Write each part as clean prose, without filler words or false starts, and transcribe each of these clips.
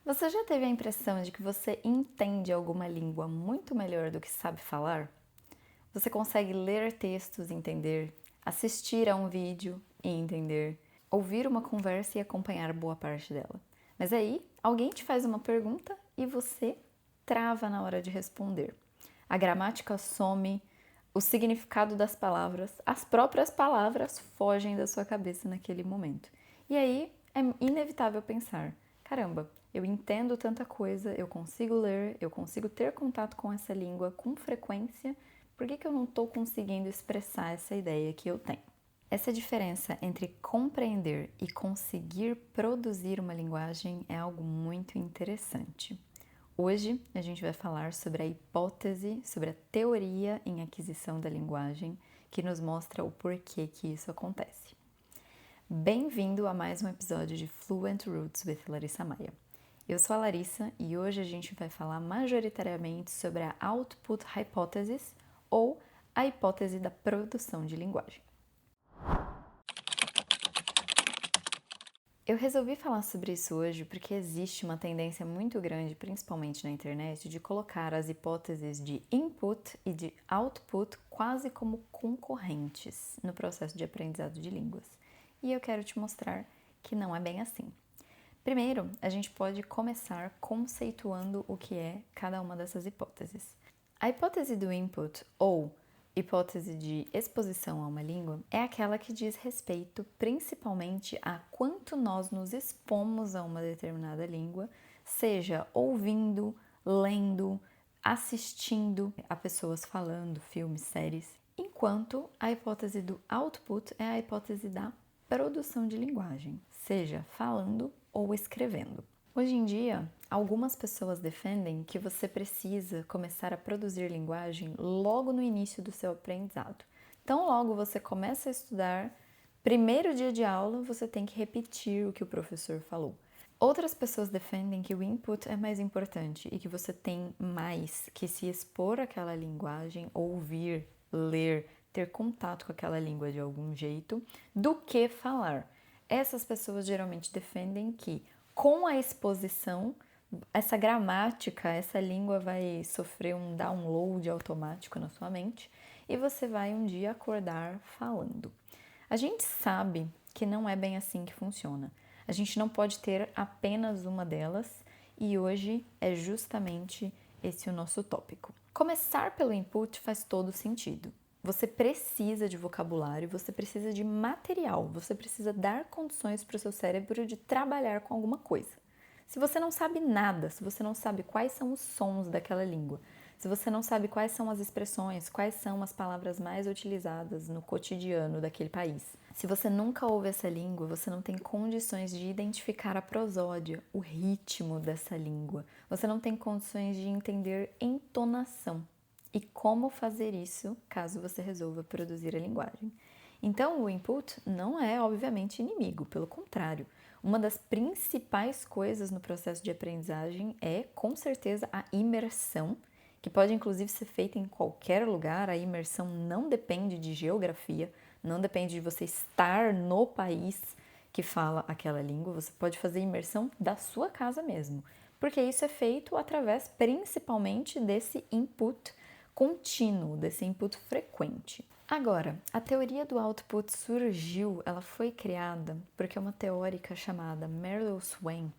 Você já teve a impressão de que você entende alguma língua muito melhor do que sabe falar? Você consegue ler textos e entender, assistir a um vídeo e entender, ouvir uma conversa e acompanhar boa parte dela. Mas aí, alguém te faz uma pergunta e você trava na hora de responder. A gramática some, o significado das palavras, as próprias palavras fogem da sua cabeça naquele momento. E aí é inevitável pensar: caramba, eu entendo tanta coisa, eu consigo ler, eu consigo ter contato com essa língua com frequência, por que eu não estou conseguindo expressar essa ideia que eu tenho? Essa diferença entre compreender e conseguir produzir uma linguagem é algo muito interessante. Hoje a gente vai falar sobre a hipótese, sobre a teoria em aquisição da linguagem, que nos mostra o porquê que isso acontece. Bem-vindo a mais um episódio de Fluent Roots with Larissa Maia. Eu sou a Larissa e hoje a gente vai falar majoritariamente sobre a Output Hypothesis, ou a hipótese da produção de linguagem. Eu resolvi falar sobre isso hoje porque existe uma tendência muito grande, principalmente na internet, de colocar as hipóteses de input e de output quase como concorrentes no processo de aprendizado de línguas. E eu quero te mostrar que não é bem assim. Primeiro, a gente pode começar conceituando o que é cada uma dessas hipóteses. A hipótese do input, ou hipótese de exposição a uma língua, é aquela que diz respeito principalmente a quanto nós nos expomos a uma determinada língua, seja ouvindo, lendo, assistindo a pessoas falando, filmes, séries, enquanto a hipótese do output é a hipótese da produção de linguagem, seja falando ou escrevendo. Hoje em dia, algumas pessoas defendem que você precisa começar a produzir linguagem logo no início do seu aprendizado. Então, logo você começa a estudar, primeiro dia de aula, você tem que repetir o que o professor falou. Outras pessoas defendem que o input é mais importante e que você tem mais que se expor àquela linguagem, ouvir, ler, ter contato com aquela língua de algum jeito, do que falar. Essas pessoas geralmente defendem que com a exposição, essa gramática, essa língua vai sofrer um download automático na sua mente e você vai um dia acordar falando. A gente sabe que não é bem assim que funciona. A gente não pode ter apenas uma delas e hoje é justamente esse o nosso tópico. Começar pelo input faz todo sentido. Você precisa de vocabulário, você precisa de material, você precisa dar condições para o seu cérebro de trabalhar com alguma coisa. Se você não sabe nada, se você não sabe quais são os sons daquela língua, se você não sabe quais são as expressões, quais são as palavras mais utilizadas no cotidiano daquele país, se você nunca ouve essa língua, você não tem condições de identificar a prosódia, o ritmo dessa língua, você não tem condições de entender entonação. E como fazer isso caso você resolva produzir a linguagem. Então, o input não é, obviamente, inimigo, pelo contrário. Uma das principais coisas no processo de aprendizagem é, com certeza, a imersão, que pode inclusive ser feita em qualquer lugar. A imersão não depende de geografia, não depende de você estar no país que fala aquela língua, você pode fazer imersão da sua casa mesmo, porque isso é feito através principalmente desse input contínuo, desse input frequente. Agora, a teoria do output surgiu, ela foi criada porque uma teórica chamada Meryl Swain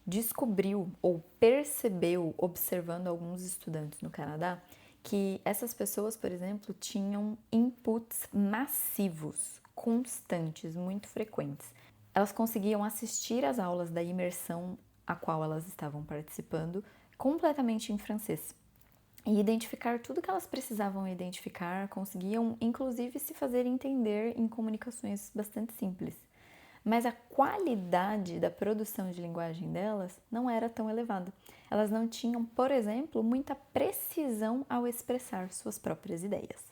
descobriu ou percebeu, observando alguns estudantes no Canadá, que essas pessoas, por exemplo, tinham inputs massivos, constantes, muito frequentes. Elas conseguiam assistir às aulas da imersão a qual elas estavam participando completamente em francês e identificar tudo que elas precisavam identificar, conseguiam inclusive se fazer entender em comunicações bastante simples. Mas a qualidade da produção de linguagem delas não era tão elevada. Elas não tinham, por exemplo, muita precisão ao expressar suas próprias ideias.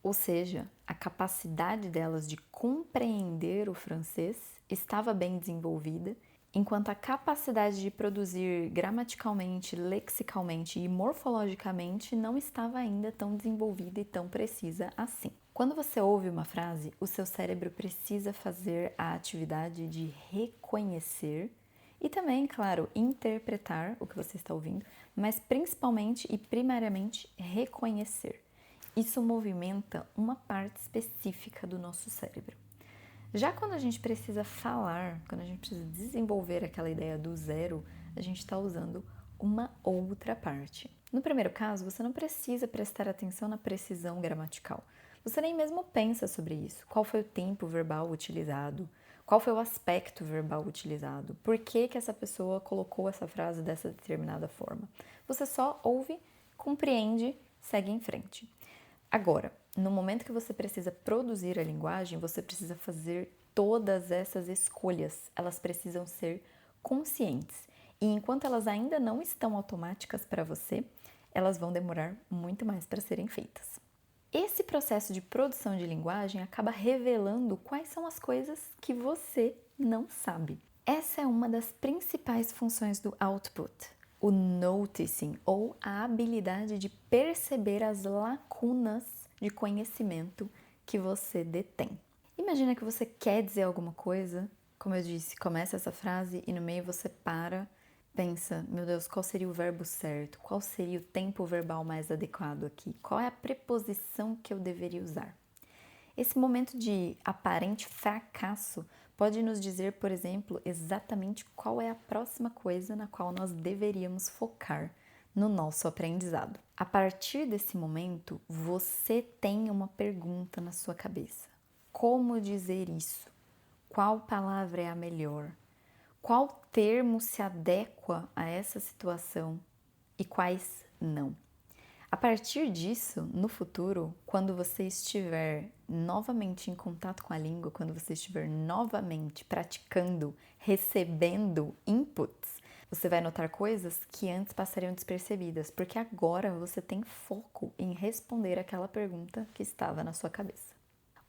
Ou seja, a capacidade delas de compreender o francês estava bem desenvolvida, enquanto a capacidade de produzir gramaticalmente, lexicalmente e morfologicamente não estava ainda tão desenvolvida e tão precisa assim. Quando você ouve uma frase, o seu cérebro precisa fazer a atividade de reconhecer e também, claro, interpretar o que você está ouvindo, mas principalmente e primariamente reconhecer. Isso movimenta uma parte específica do nosso cérebro. Já quando a gente precisa falar, quando a gente precisa desenvolver aquela ideia do zero, a gente está usando uma outra parte. No primeiro caso, você não precisa prestar atenção na precisão gramatical. Você nem mesmo pensa sobre isso. Qual foi o tempo verbal utilizado? Qual foi o aspecto verbal utilizado? Por que essa pessoa colocou essa frase dessa determinada forma? Você só ouve, compreende, segue em frente. Agora, no momento que você precisa produzir a linguagem, você precisa fazer todas essas escolhas. Elas precisam ser conscientes. E enquanto elas ainda não estão automáticas para você, elas vão demorar muito mais para serem feitas. Esse processo de produção de linguagem acaba revelando quais são as coisas que você não sabe. Essa é uma das principais funções do output, o noticing, ou a habilidade de perceber as lacunas de conhecimento que você detém. Imagina que você quer dizer alguma coisa, como eu disse, começa essa frase e no meio você para, pensa, meu Deus, qual seria o verbo certo? Qual seria o tempo verbal mais adequado aqui? Qual é a preposição que eu deveria usar? Esse momento de aparente fracasso pode nos dizer, por exemplo, exatamente qual é a próxima coisa na qual nós deveríamos focar no nosso aprendizado. A partir desse momento, você tem uma pergunta na sua cabeça. Como dizer isso? Qual palavra é a melhor? Qual termo se adequa a essa situação e quais não? A partir disso, no futuro, quando você estiver novamente em contato com a língua, quando você estiver novamente praticando, recebendo inputs, você vai notar coisas que antes passariam despercebidas, porque agora você tem foco em responder aquela pergunta que estava na sua cabeça.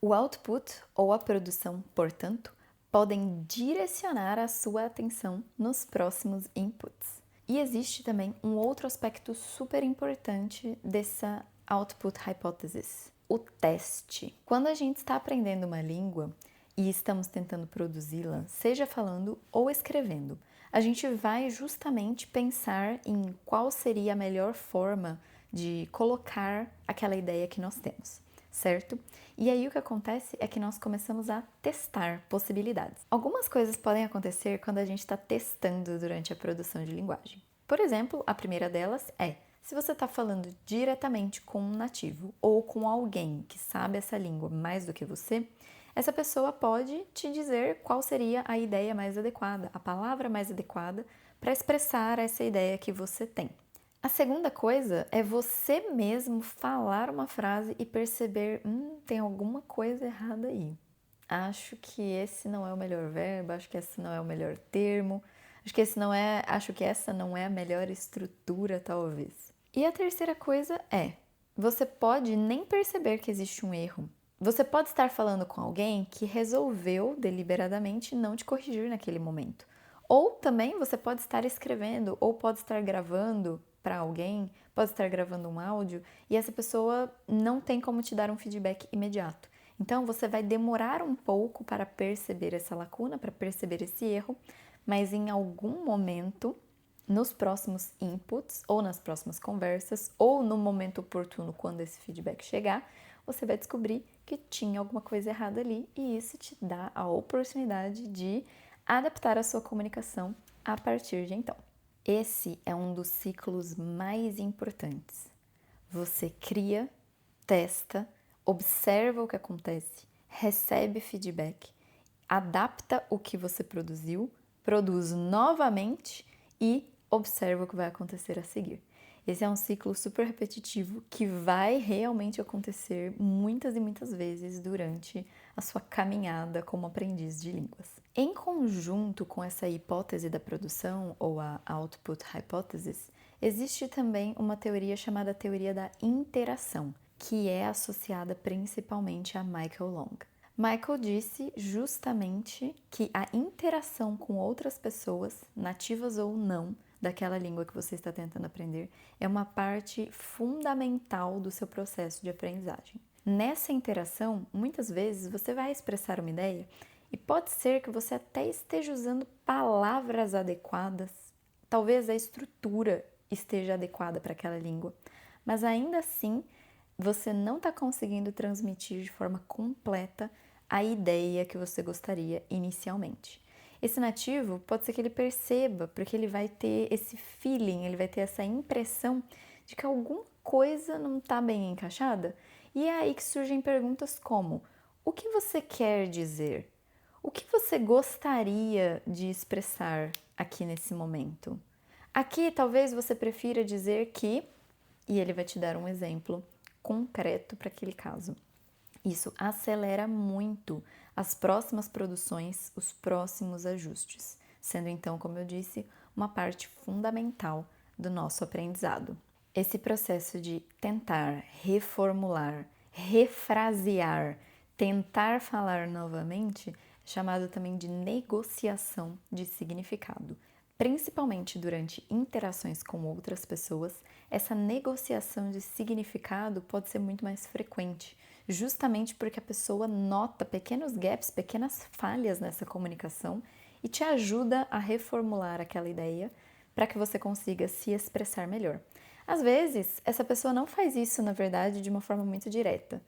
O output ou a produção, portanto, podem direcionar a sua atenção nos próximos inputs. E existe também um outro aspecto super importante dessa output hypothesis, o teste. Quando a gente está aprendendo uma língua e estamos tentando produzi-la, seja falando ou escrevendo, a gente vai justamente pensar em qual seria a melhor forma de colocar aquela ideia que nós temos, certo? E aí o que acontece é que nós começamos a testar possibilidades. Algumas coisas podem acontecer quando a gente está testando durante a produção de linguagem. Por exemplo, a primeira delas é, se você está falando diretamente com um nativo ou com alguém que sabe essa língua mais do que você, essa pessoa pode te dizer qual seria a ideia mais adequada, a palavra mais adequada para expressar essa ideia que você tem. A segunda coisa é você mesmo falar uma frase e perceber, tem alguma coisa errada aí. Acho que esse não é o melhor verbo, acho que esse não é o melhor termo, acho que essa não é a melhor estrutura, talvez. E a terceira coisa é, você pode nem perceber que existe um erro. Você pode estar falando com alguém que resolveu deliberadamente não te corrigir naquele momento. Ou também você pode estar escrevendo ou pode estar gravando para alguém, pode estar gravando um áudio e essa pessoa não tem como te dar um feedback imediato. Então você vai demorar um pouco para perceber essa lacuna, para perceber esse erro, mas em algum momento, nos próximos inputs ou nas próximas conversas ou no momento oportuno quando esse feedback chegar, você vai descobrir que tinha alguma coisa errada ali e isso te dá a oportunidade de adaptar a sua comunicação a partir de então. Esse é um dos ciclos mais importantes. Você cria, testa, observa o que acontece, recebe feedback, adapta o que você produziu, produz novamente e observa o que vai acontecer a seguir. Esse é um ciclo super repetitivo que vai realmente acontecer muitas e muitas vezes durante a sua caminhada como aprendiz de línguas. Em conjunto com essa hipótese da produção, ou a output hypothesis, existe também uma teoria chamada teoria da interação, que é associada principalmente a Michael Long. Michael disse justamente que a interação com outras pessoas, nativas ou não, daquela língua que você está tentando aprender, é uma parte fundamental do seu processo de aprendizagem. Nessa interação, muitas vezes você vai expressar uma ideia e E pode ser que você até esteja usando palavras adequadas, talvez a estrutura esteja adequada para aquela língua, mas ainda assim você não está conseguindo transmitir de forma completa a ideia que você gostaria inicialmente. Esse nativo pode ser que ele perceba, porque ele vai ter esse feeling, ele vai ter essa impressão de que alguma coisa não está bem encaixada. E é aí que surgem perguntas como: o que você quer dizer? O que você gostaria de expressar aqui nesse momento? Aqui talvez você prefira dizer que, e ele vai te dar um exemplo concreto para aquele caso. Isso acelera muito as próximas produções, os próximos ajustes, sendo então, como eu disse, uma parte fundamental do nosso aprendizado. Esse processo de tentar reformular, refrasear, tentar falar novamente, é chamado também de negociação de significado. Principalmente durante interações com outras pessoas, essa negociação de significado pode ser muito mais frequente, justamente porque a pessoa nota pequenos gaps, pequenas falhas nessa comunicação e te ajuda a reformular aquela ideia para que você consiga se expressar melhor. Às vezes, essa pessoa não faz isso, na verdade, de uma forma muito direta.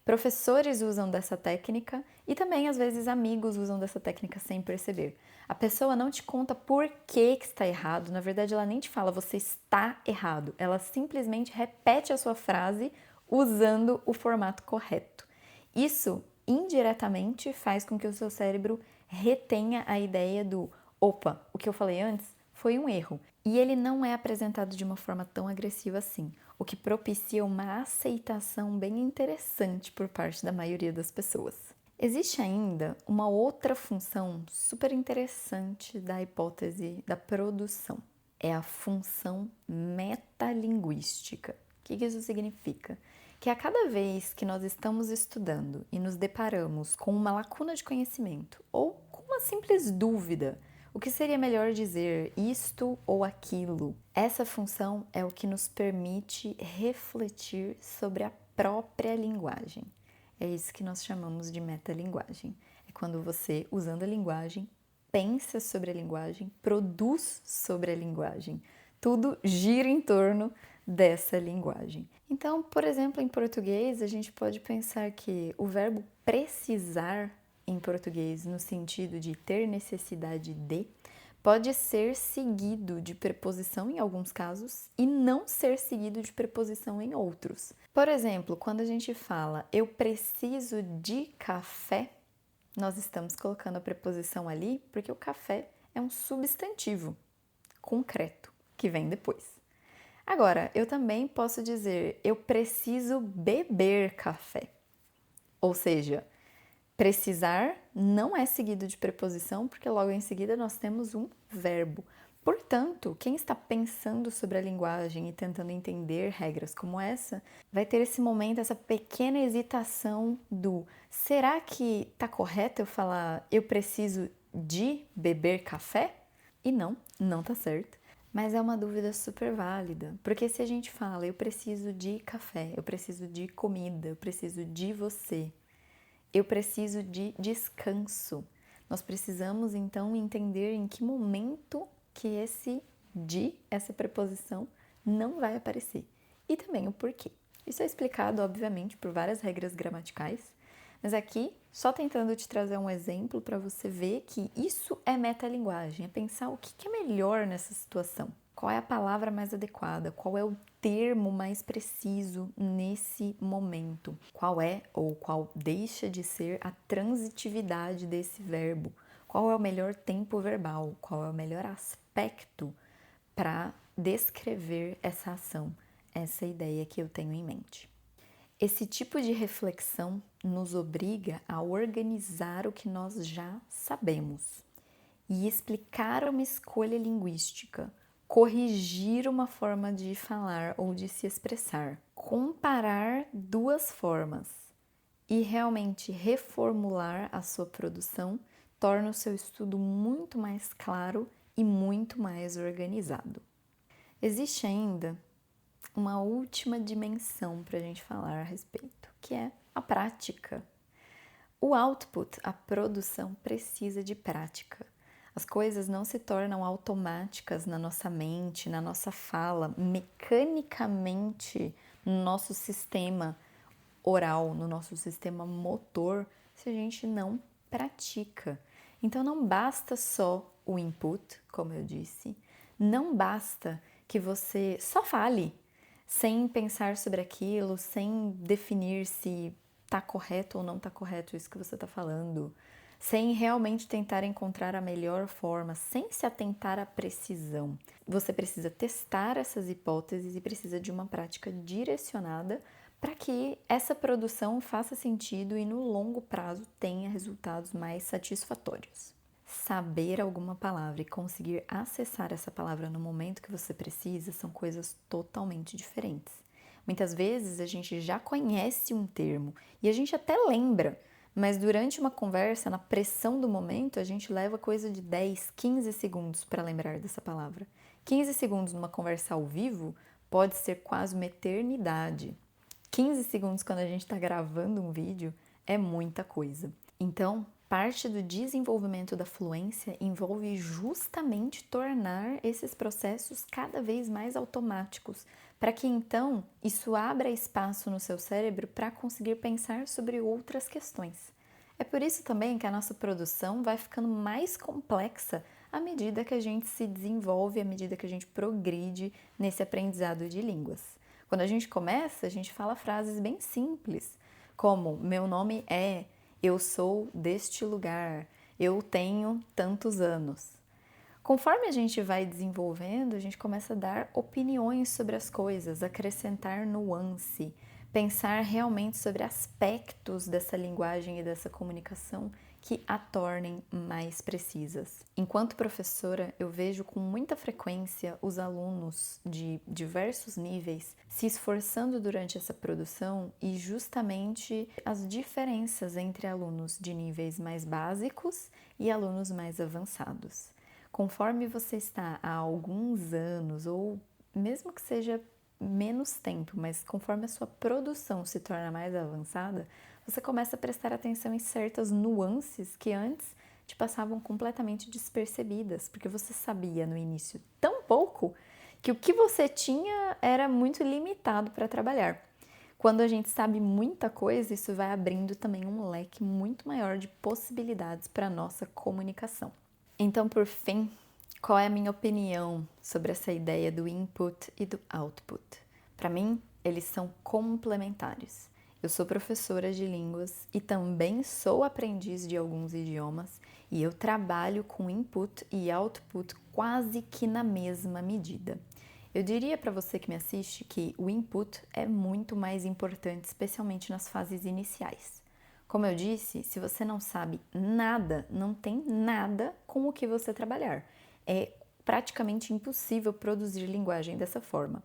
Professores usam dessa técnica e também, às vezes, amigos usam dessa técnica sem perceber. A pessoa não te conta por que está errado, na verdade, ela nem te fala você está errado, ela simplesmente repete a sua frase usando o formato correto. Isso, indiretamente, faz com que o seu cérebro retenha a ideia do opa, o que eu falei antes foi um erro. E ele não é apresentado de uma forma tão agressiva assim, o que propicia uma aceitação bem interessante por parte da maioria das pessoas. Existe ainda uma outra função super interessante da hipótese da produção. É a função metalinguística. O que isso significa? Que a cada vez que nós estamos estudando e nos deparamos com uma lacuna de conhecimento ou com uma simples dúvida, o que seria melhor dizer isto ou aquilo? Essa função é o que nos permite refletir sobre a própria linguagem. É isso que nós chamamos de metalinguagem. É quando você, usando a linguagem, pensa sobre a linguagem, produz sobre a linguagem. Tudo gira em torno dessa linguagem. Então, por exemplo, em português, a gente pode pensar que o verbo precisar em português, no sentido de ter necessidade de, pode ser seguido de preposição em alguns casos e não ser seguido de preposição em outros. Por exemplo, quando a gente fala eu preciso de café, nós estamos colocando a preposição ali porque o café é um substantivo concreto que vem depois. Agora, eu também posso dizer eu preciso beber café, ou seja, precisar não é seguido de preposição, porque logo em seguida nós temos um verbo. Portanto, quem está pensando sobre a linguagem e tentando entender regras como essa, vai ter esse momento, essa pequena hesitação do será que está correto eu falar eu preciso de beber café? E não está certo. Mas é uma dúvida super válida, porque se a gente fala eu preciso de café, eu preciso de comida, eu preciso de você, eu preciso de descanso. Nós precisamos então entender em que momento que esse de, essa preposição, não vai aparecer. E também o porquê. Isso é explicado, obviamente, por várias regras gramaticais, mas aqui, só tentando te trazer um exemplo para você ver que isso é metalinguagem, é pensar o que é melhor nessa situação. Qual é a palavra mais adequada? Qual é o termo mais preciso nesse momento? Qual é ou qual deixa de ser a transitividade desse verbo? Qual é o melhor tempo verbal? Qual é o melhor aspecto para descrever essa ação, essa ideia que eu tenho em mente? Esse tipo de reflexão nos obriga a organizar o que nós já sabemos e explicar uma escolha linguística, corrigir uma forma de falar ou de se expressar, comparar duas formas e realmente reformular a sua produção torna o seu estudo muito mais claro e muito mais organizado. Existe ainda uma última dimensão para a gente falar a respeito, que é a prática. O output, a produção, precisa de prática. As coisas não se tornam automáticas na nossa mente, na nossa fala, mecanicamente no nosso sistema oral, no nosso sistema motor, se a gente não pratica. Então não basta só o input, como eu disse, não basta que você só fale, sem pensar sobre aquilo, sem definir se está correto ou não está correto isso que você está falando, sem realmente tentar encontrar a melhor forma, sem se atentar à precisão. Você precisa testar essas hipóteses e precisa de uma prática direcionada para que essa produção faça sentido e no longo prazo tenha resultados mais satisfatórios. Saber alguma palavra e conseguir acessar essa palavra no momento que você precisa são coisas totalmente diferentes. Muitas vezes a gente já conhece um termo e a gente até lembra, mas durante uma conversa, na pressão do momento, a gente leva coisa de 10, 15 segundos para lembrar dessa palavra. 15 segundos numa conversa ao vivo pode ser quase uma eternidade. 15 segundos quando a gente está gravando um vídeo é muita coisa. Então, parte do desenvolvimento da fluência envolve justamente tornar esses processos cada vez mais automáticos, para que então isso abra espaço no seu cérebro para conseguir pensar sobre outras questões. É por isso também que a nossa produção vai ficando mais complexa à medida que a gente se desenvolve, à medida que a gente progride nesse aprendizado de línguas. Quando a gente começa, a gente fala frases bem simples, como meu nome é, eu sou deste lugar, eu tenho tantos anos. Conforme a gente vai desenvolvendo, a gente começa a dar opiniões sobre as coisas, acrescentar nuance, pensar realmente sobre aspectos dessa linguagem e dessa comunicação que a tornem mais precisas. Enquanto professora, eu vejo com muita frequência os alunos de diversos níveis se esforçando durante essa produção e justamente as diferenças entre alunos de níveis mais básicos e alunos mais avançados. Conforme você está há alguns anos, ou mesmo que seja menos tempo, mas conforme a sua produção se torna mais avançada, você começa a prestar atenção em certas nuances que antes te passavam completamente despercebidas, porque você sabia no início tão pouco que o que você tinha era muito limitado para trabalhar. Quando a gente sabe muita coisa, isso vai abrindo também um leque muito maior de possibilidades para a nossa comunicação. Então, por fim, qual é a minha opinião sobre essa ideia do input e do output? Para mim, eles são complementares. Eu sou professora de línguas e também sou aprendiz de alguns idiomas e eu trabalho com input e output quase que na mesma medida. Eu diria para você que me assiste que o input é muito mais importante, especialmente nas fases iniciais. Como eu disse, se você não sabe nada, não tem nada com o que você trabalhar. É praticamente impossível produzir linguagem dessa forma.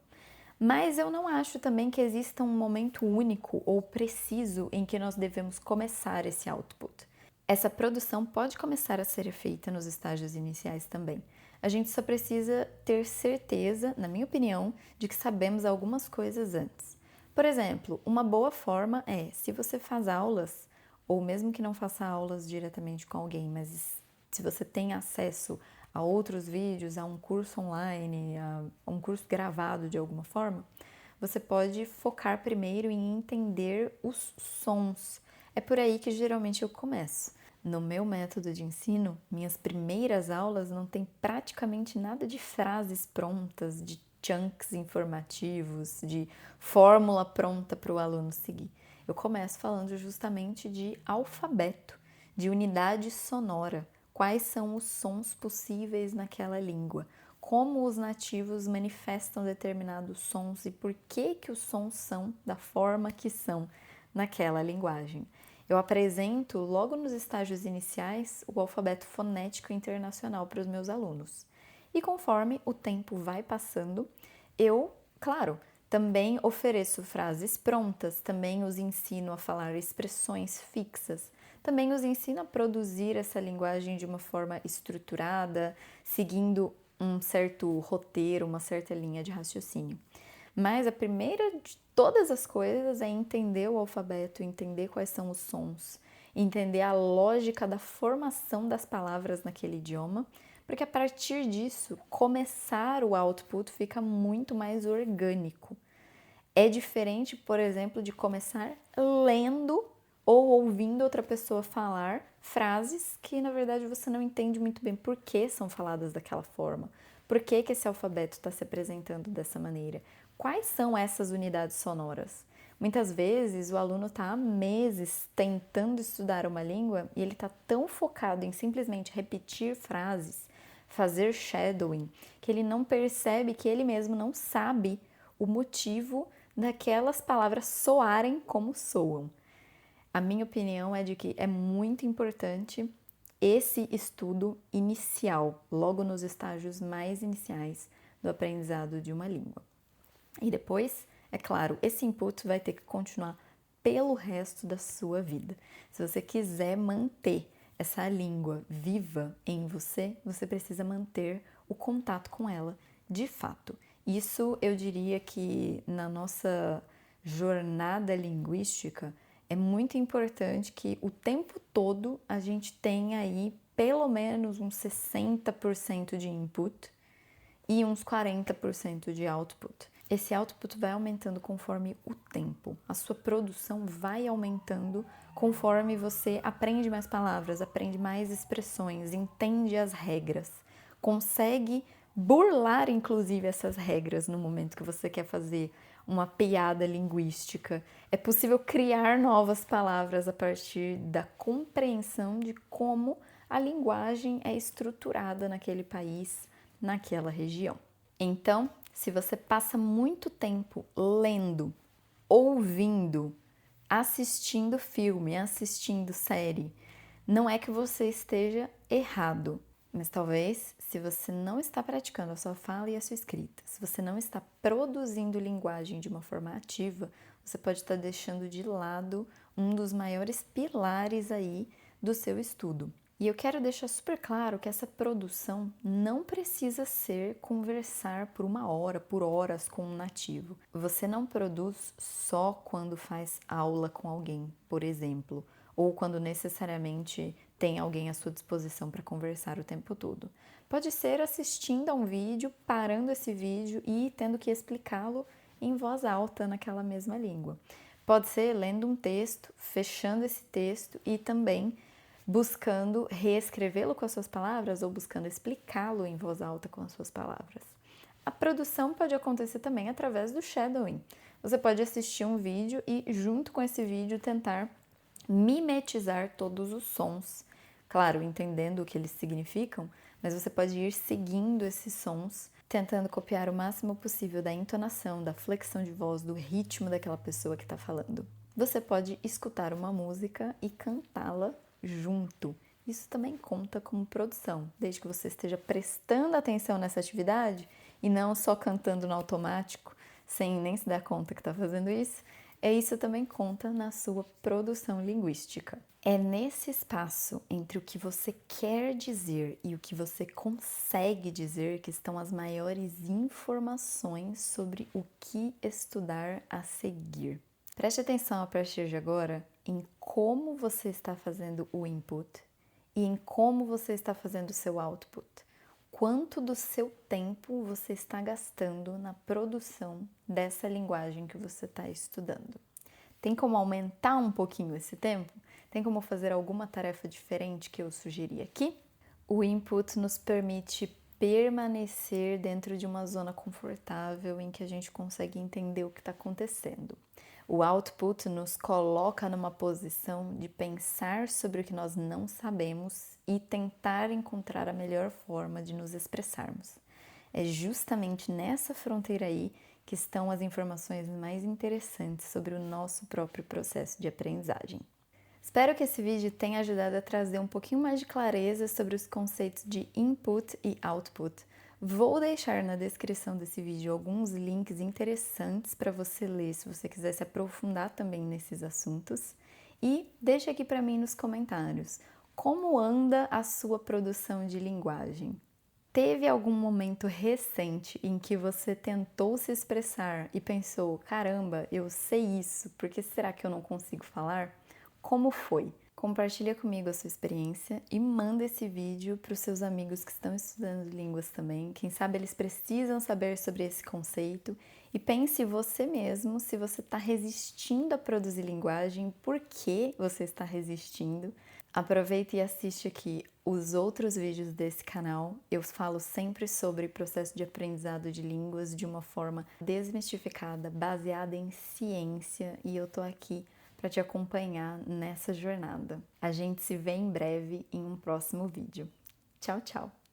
Mas eu não acho também que exista um momento único ou preciso em que nós devemos começar esse output. Essa produção pode começar a ser feita nos estágios iniciais também. A gente só precisa ter certeza, na minha opinião, de que sabemos algumas coisas antes. Por exemplo, uma boa forma é, se você faz aulas, ou mesmo que não faça aulas diretamente com alguém, mas se você tem acesso a outros vídeos, a um curso online, a um curso gravado de alguma forma, você pode focar primeiro em entender os sons. É por aí que geralmente eu começo. No meu método de ensino, minhas primeiras aulas não tem praticamente nada de frases prontas, de chunks informativos, de fórmula pronta para o aluno seguir. Eu começo falando justamente de alfabeto, de unidade sonora, quais são os sons possíveis naquela língua, como os nativos manifestam determinados sons e por que os sons são da forma que são naquela linguagem. Eu apresento logo nos estágios iniciais o alfabeto fonético internacional para os meus alunos. E conforme o tempo vai passando, eu, claro, também ofereço frases prontas, também os ensino a falar expressões fixas, também os ensino a produzir essa linguagem de uma forma estruturada, seguindo um certo roteiro, uma certa linha de raciocínio. Mas a primeira de todas as coisas é entender o alfabeto, entender quais são os sons, entender a lógica da formação das palavras naquele idioma, porque a partir disso, começar o output fica muito mais orgânico. É diferente, por exemplo, de começar lendo ou ouvindo outra pessoa falar frases que, na verdade, você não entende muito bem por que são faladas daquela forma. Por que esse alfabeto está se apresentando dessa maneira? Quais são essas unidades sonoras? Muitas vezes o aluno está há meses tentando estudar uma língua e ele está tão focado em simplesmente repetir frases, fazer shadowing, que ele não percebe que ele mesmo não sabe o motivo daquelas palavras soarem como soam. A minha opinião é de que é muito importante esse estudo inicial, logo nos estágios mais iniciais do aprendizado de uma língua. E depois, é claro, esse input vai ter que continuar pelo resto da sua vida. Se você quiser manter essa língua viva em você, você precisa manter o contato com ela de fato. Isso eu diria que na nossa jornada linguística é muito importante que o tempo todo a gente tenha aí pelo menos uns 60% de input e uns 40% de output. Esse output vai aumentando conforme o tempo. A sua produção vai aumentando conforme você aprende mais palavras, aprende mais expressões, entende as regras, consegue burlar inclusive essas regras no momento que você quer fazer uma piada linguística. É possível criar novas palavras a partir da compreensão de como a linguagem é estruturada naquele país, naquela região. Então, se você passa muito tempo lendo, ouvindo, assistindo filme, assistindo série, não é que você esteja errado, mas talvez se você não está praticando a sua fala e a sua escrita, se você não está produzindo linguagem de uma forma ativa, você pode estar deixando de lado um dos maiores pilares aí do seu estudo. E eu quero deixar super claro que essa produção não precisa ser conversar por uma hora, por horas com um nativo. Você não produz só quando faz aula com alguém, por exemplo, ou quando necessariamente tem alguém à sua disposição para conversar o tempo todo. Pode ser assistindo a um vídeo, parando esse vídeo e tendo que explicá-lo em voz alta naquela mesma língua. Pode ser lendo um texto, fechando esse texto e também buscando reescrevê-lo com as suas palavras ou buscando explicá-lo em voz alta com as suas palavras. A produção pode acontecer também através do shadowing. Você pode assistir um vídeo e, junto com esse vídeo, tentar mimetizar todos os sons. Claro, entendendo o que eles significam, mas você pode ir seguindo esses sons, tentando copiar o máximo possível da entonação, da flexão de voz, do ritmo daquela pessoa que está falando. Você pode escutar uma música e cantá-la junto. Isso também conta como produção, desde que você esteja prestando atenção nessa atividade e não só cantando no automático, sem nem se dar conta que está fazendo isso. Isso também conta na sua produção linguística. É nesse espaço entre o que você quer dizer e o que você consegue dizer que estão as maiores informações sobre o que estudar a seguir. Preste atenção a partir de agora em como você está fazendo o input e em como você está fazendo o seu output. Quanto do seu tempo você está gastando na produção dessa linguagem que você está estudando? Tem como aumentar um pouquinho esse tempo? Tem como fazer alguma tarefa diferente que eu sugeri aqui? O input nos permite permanecer dentro de uma zona confortável em que a gente consegue entender o que está acontecendo. O output nos coloca numa posição de pensar sobre o que nós não sabemos e tentar encontrar a melhor forma de nos expressarmos. É justamente nessa fronteira aí que estão as informações mais interessantes sobre o nosso próprio processo de aprendizagem. Espero que esse vídeo tenha ajudado a trazer um pouquinho mais de clareza sobre os conceitos de input e output. Vou deixar na descrição desse vídeo alguns links interessantes para você ler se você quiser se aprofundar também nesses assuntos. E deixa aqui para mim nos comentários como anda a sua produção de linguagem. Teve algum momento recente em que você tentou se expressar e pensou, caramba, eu sei isso, por que será que eu não consigo falar? Como foi? Compartilha comigo a sua experiência e manda esse vídeo para os seus amigos que estão estudando línguas também. Quem sabe eles precisam saber sobre esse conceito. E pense você mesmo se você está resistindo a produzir linguagem, por que você está resistindo. Aproveita e assiste aqui os outros vídeos desse canal. Eu falo sempre sobre processo de aprendizado de línguas de uma forma desmistificada, baseada em ciência, e eu tô aqui para te acompanhar nessa jornada. A gente se vê em breve em um próximo vídeo. Tchau, tchau!